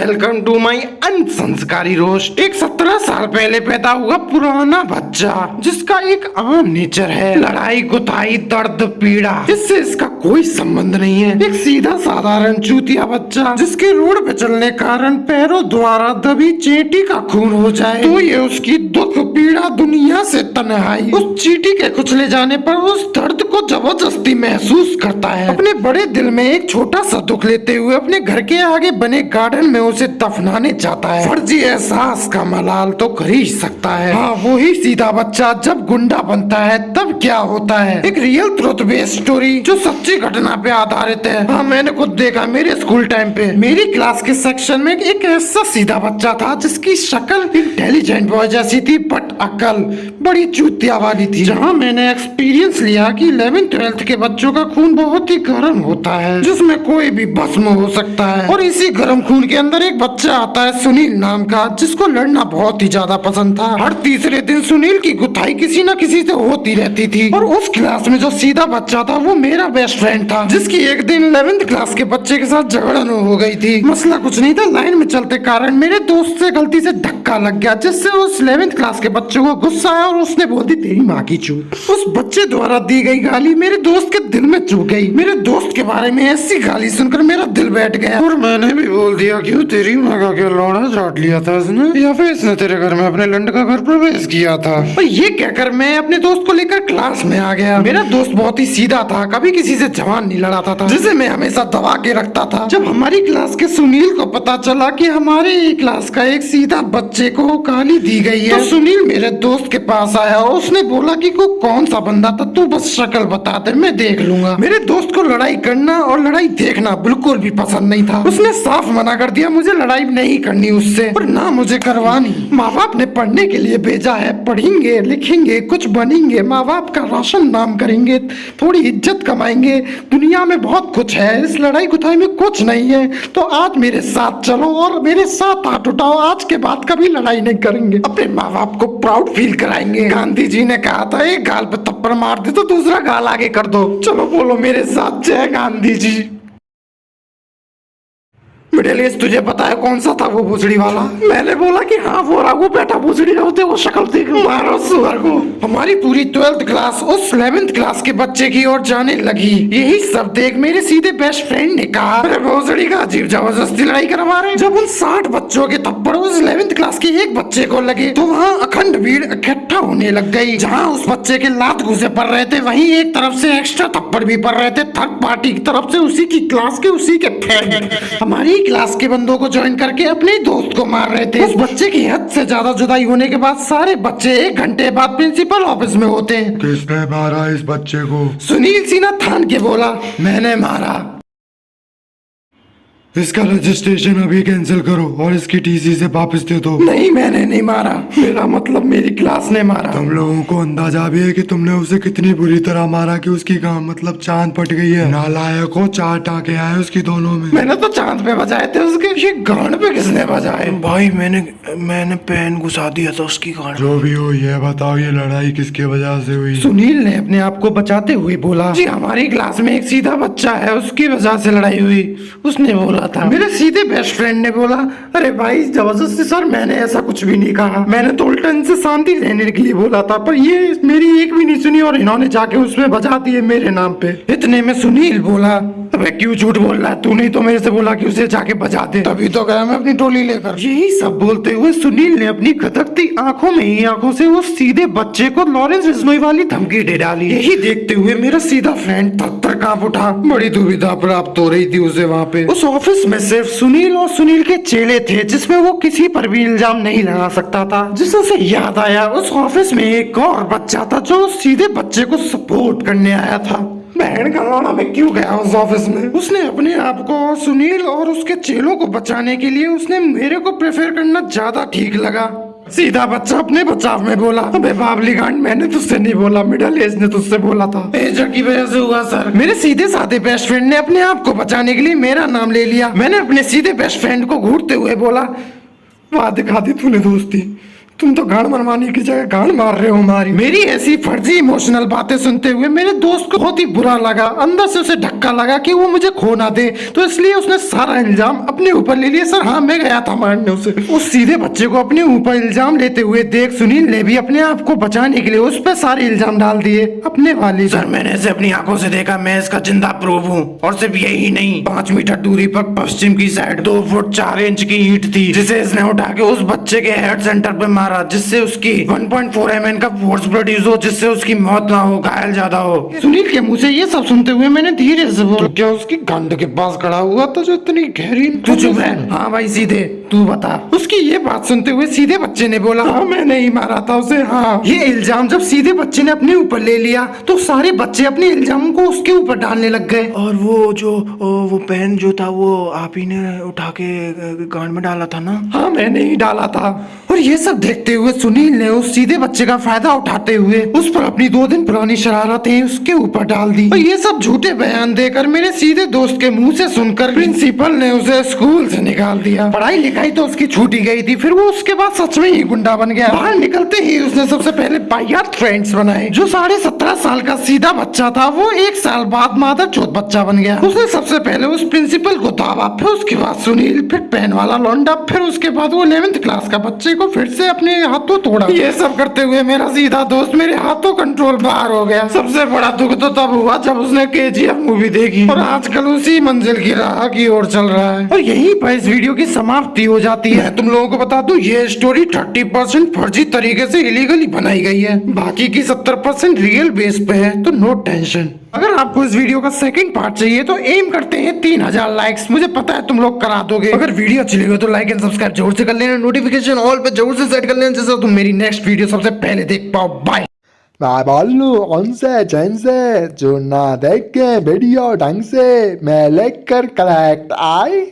Welcome to my अनसंस्कारी roast. एक 17 साल पहले पैदा हुआ पुराना बच्चा जिसका एक आम नेचर है, लड़ाई गुताई दर्द पीड़ा, इससे इसका कोई संबंध नहीं है। एक सीधा साधारण चूतिया बच्चा जिसके रोड पे चलने कारण पैरों द्वारा दबी चींटी का खून हो जाए तो ये उसकी दुख पीड़ा दुनिया से तन्हाई, उस चींटी के कुचले जाने पर उस दर्द को जबरदस्ती महसूस करता है। अपने बड़े दिल में एक छोटा सा दुख लेते हुए अपने घर के आगे बने गार्डन में उसे दफनाने जाता है। फर्जी एहसास का मलाल तो कर ही सकता है। हाँ, वही सीधा बच्चा जब गुंडा बनता है तब क्या होता है। एक रियल ट्रुथ बेस्ड स्टोरी जो सच्ची घटना पे आधारित है। हाँ, मैंने खुद देखा मेरे स्कूल टाइम पे। मेरी क्लास के सेक्शन में एक ऐसा सीधा बच्चा था जिसकी शक्ल इंटेलिजेंट बॉय जैसी थी बट अकल बड़ी चूतिया वाली थी। जहाँ मैंने एक्सपीरियंस लिया कि 11th-12th के बच्चों का खून बहुत ही गर्म होता है जिसमें कोई भी भस्म हो सकता है। और इसी गर्म खून के अंदर एक बच्चा आता है सुनील नाम का, जिसको लड़ना बहुत ही ज्यादा पसंद था। हर तीसरे दिन सुनील की गुथाई किसी न किसी से होती रहती थी। और उस क्लास में जो सीधा बच्चा था वो मेरा बेस्ट फ्रेंड था, जिसकी एक दिन 11th क्लास के बच्चे के साथ झगड़न हो गई थी। मसला कुछ नहीं था, लाइन में चलते कारण मेरे दोस्त से गलती से धक्का लग गया जिससे उस 11th क्लास के बच्चे को गुस्सा आया और उसने बोल दी तेरी माँ की चूत। उस बच्चे द्वारा दी गई गाली मेरे दोस्त के दिल में चुभ गई। मेरे दोस्त के बारे में ऐसी गाली सुनकर मेरा दिल बैठ गया और मैंने भी बोल दिया क्यों तेरी माँ का क्या लौड़ा चाट लिया था इसने, या फिर इसने तेरे घर में अपने लंड का घर प्रवेश किया था। और ये कहकर मैं अपने दोस्त को लेकर क्लास में आ गया। मेरा दोस्त बहुत ही सीधा था, कभी किसी से जवान नहीं लड़ाता था, जिसे मैं हमेशा दबा के रखता था। जब हमारी क्लास के सुनील को पता चला कि हमारे क्लास का एक सीधा बच्चे को गाली दी गई है तो सुनील मेरे दोस्त के पास आया और उसने बोला कि को कौन सा बंदा था, तू बस शक्ल बता दे मैं देख लूंगा। मेरे दोस्त को लड़ाई करना और लड़ाई देखना बिल्कुल भी पसंद नहीं था। उसने साफ मना कर दिया मुझे लड़ाई नहीं करनी उससे और ना मुझे करवानी। माँ बाप ने पढ़ने के लिए भेजा है, पढ़ेंगे लिखेंगे कुछ बनेंगे, माँ बाप का राशन नाम करेंगे, थोड़ी इज्जत कमाएंगे, दुनिया में बहुत कुछ है, इस लड़ाई गुथाई में कुछ नहीं है। तो आज मेरे साथ चलो और मेरे साथ हाथ उठाओ, आज के बाद कभी लड़ाई नहीं करेंगे, अपने माँ बाप को प्राउड फील कराएंगे। गांधी जी ने कहा था एक गाल पे थप्पड़ मार दे तो दूसरा गाल आगे कर दो। चलो बोलो मेरे साथ जय गांधी जी। मिडिल एज तुझे पता है कौन सा था वो भूसड़ी वाला? मैंने बोला कि हाँ वो रघु बेटा भूसड़ी होते वो शक्ल देख मारो सुअर को। हमारी पूरी 12th क्लास उस 11th क्लास के बच्चे की ओर जाने लगी। यही सब देख मेरे सीधे बेस्ट फ्रेंड ने कहा अरे भूसड़ी का अजीब जबरदस्ती लड़ाई करवा रहे। जब उन 60 बच्चों के थप्पड़ उस 11th क्लास के एक बच्चे को लगे तो वहाँ अखंड भीड़ इकट्ठा होने लग गई। जहाँ उस बच्चे के लात घुसे पड़ रहे थे वहीं एक तरफ से एक्स्ट्रा थप्पड़ भी पड़ रहे थे थर्ड पार्टी की तरफ से, उसी की क्लास के उसी के फ्रेंड हमारी क्लास के बंदों को ज्वाइन करके अपने दोस्त को मार रहे थे। उस बच्चे की हद से ज्यादा जुदाई होने के बाद सारे बच्चे 1 घंटे बाद प्रिंसिपल ऑफिस में होते हैं। किसने मारा इस बच्चे को? सुनील सिन्हा थान के बोला मैंने मारा। इसका रजिस्ट्रेशन अभी कैंसिल करो और इसकी टीसी से वापस दे दो। नहीं मैंने नहीं मारा, मेरा मतलब मेरी क्लास ने मारा। तुम लोगों को अंदाजा भी है कि तुमने उसे कितनी बुरी तरह मारा कि उसकी गांड मतलब चांद फट गई है। नालायक हो, 4 टाँके आए उसकी दोनों में। मैंने तो चांद पे बजाए थे उसके, ये गांड पे किसने बजाए? भाई मैंने पेन घुसा दिया था उसकी गांड। जो भी हो ये बताओ ये लड़ाई किसके वजह से हुई? सुनील ने अपने आप को बचाते हुए बोला जी हमारी क्लास में एक सीधा बच्चा है उसकी वजह से लड़ाई हुई, उसने बोला था। मेरे सीधे बेस्ट फ्रेंड ने बोला अरे भाई जबरदस्ती सर मैंने ऐसा कुछ भी नहीं कहा, मैंने तो उल्टा इनसे शांति रहने के लिए बोला था, पर ये मेरी एक भी नहीं सुनी और इन्होंने जाके उसमें बजा दिए मेरे नाम पे। इतने में सुनील बोला अबे क्यों झूठ बोल रहा है, तूने तो मेरे से बोला कि उसे जाके बजा दे, तभी तो गया मैं अपनी टोली लेकर। यही सब बोलते हुए सुनील ने अपनी खटकती आंखों में ही आंखों से उस सीधे बच्चे को लॉरेंस बिश्नोई वाली धमकी दे डाली। यही देखते हुए मेरा सीधा फ्रेंड थर-थर कांप उठा। बड़ी दुविधा प्राप्त हो रही थी उसे वहाँ पे। उस ऑफिस में सिर्फ सुनील और सुनील के चेले थे जिसमें वो किसी पर भी इल्जाम नहीं लगा सकता था। जिससे याद आया उस ऑफिस में एक और बच्चा था जो सीधे बच्चे को सपोर्ट करने आया था। बहन का लौड़ा में क्यों गया उस ऑफिस में? उसने अपने आप को सुनील और उसके चेलों को बचाने के लिए उसने मेरे को प्रेफर करना ज्यादा ठीक लगा। सीधा बच्चा अपने बचाव में बोला अबे बाबली गांड मैंने तुझसे नहीं बोला, मिडिल एज ने तुझसे बोला था। एजर की वजह से हुआ सर। मेरे सीधे साधे बेस्ट फ्रेंड ने अपने आप को बचाने के लिए मेरा नाम ले लिया। मैंने अपने सीधे बेस्ट फ्रेंड को घूरते हुए बोला वाह दिखा दी तूने दोस्ती, तुम तो गांड मनवाने की जगह गांड मार रहे हो हमारी। मेरी ऐसी फर्जी इमोशनल बातें सुनते हुए मेरे दोस्त को बहुत ही बुरा लगा। अंदर से उसे धक्का लगा कि वो मुझे खो ना दे, तो इसलिए उसने सारा इल्जाम अपने ऊपर ले लिया। सर हाँ, मैं गया था मारने उसे। उस सीधे बच्चे को अपने ऊपर इल्जाम लेते हुए देख सुनील ने भी अपने आप को बचाने के लिए उस पर सारे इल्जाम डाल दिए अपने वाली। सर मैंने इसे अपनी आंखों से देखा, मैं इसका जिंदा प्रूफ हूँ। और सिर्फ यही नहीं, 5 मीटर दूरी पर पश्चिम की साइड 2 फुट 4 इंच की ईंट थी, जिसे इसने उठा के उस बच्चे के हेड सेंटर पे मारा, जिससे उसकी 1.4 mm का फोर्स प्रोड्यूस हो, जिससे उसकी मौत ना हो, घायल ज्यादा हो। सुनील के मुंह से ये सब सुनते हुए मैंने धीरे से बोला, क्या उसकी गंड के पास खड़ा हुआ था जो इतनी गहरी। तू चुप रह। हाँ भाई सीधे तू बता। उसकी ये बात सुनते हुए सीधे बच्चे ने बोला, हाँ मैंने ही मारा था उसे। हाँ, ये इल्जाम जब सीधे बच्चे ने अपने ऊपर ले लिया तो सारे बच्चे अपने इल्जाम को उसके ऊपर डालने लग गए। और वो पेन जो था वो आप ही ने उठा के गांड में डाला था ना? हाँ मैंने ही डाला था। और ये सब देखते हुए सुनील ने उस सीधे बच्चे का फायदा उठाते हुए उस पर अपनी 2 दिन पुरानी शरारतें उसके ऊपर डाल दी। और ये सब झूठे बयान देकर मेरे सीधे दोस्त के मुंह से सुनकर प्रिंसिपल ने उसे स्कूल से निकाल दिया। पढ़ाई लिखाई तो उसकी छूटी गई थी, फिर वो उसके बाद सच में ही गुंडा बन गया। बाहर निकलते ही उसने सबसे पहले वाहियात फ्रेंड्स बनाए। जो 17.5 साल का सीधा बच्चा था वो 1 साल बाद मादर चौथ बच्चा बन गया। उसने सबसे पहले उस प्रिंसिपल को दावा, फिर उसके बाद सुनील, फिर पेन वाला लौंडा, फिर उसके बाद वो 11th क्लास का बच्चे को फिर से अपने हाथों तोड़ा। ये सब करते हुए मेरा सीधा दोस्त मेरे हाथों कंट्रोल बाहर हो गया। सबसे बड़ा दुख तो तब हुआ जब उसने KGF मूवी देखी और आजकल उसी मंजिल की राह की ओर चल रहा है। और यहीं पर इस वीडियो की समाप्ति हो जाती है। तुम लोगों को बता दूं, ये स्टोरी 30% फर्जी तरीके से इलीगली बनाई गई है, बाकी की 70% रियल बेस पे है, तो नो टेंशन। अगर आपको इस वीडियो का सेकंड पार्ट चाहिए तो एम करते हैं 3000 लाइक्स। मुझे पता है तुम लोग करा दोगे। अगर वीडियो अच्छी लगी हो तो लाइक एंड सब्सक्राइब जरूर से कर लेना, नोटिफिकेशन ऑल पे जरूर से सेट कर लेना, जिससे तुम मेरी नेक्स्ट वीडियो सबसे पहले देख पाओ। बाय। मैं बोलू उनसे चैन से जो ना देखे वीडियो ढंग से मैं लेकर कलेक्ट आई।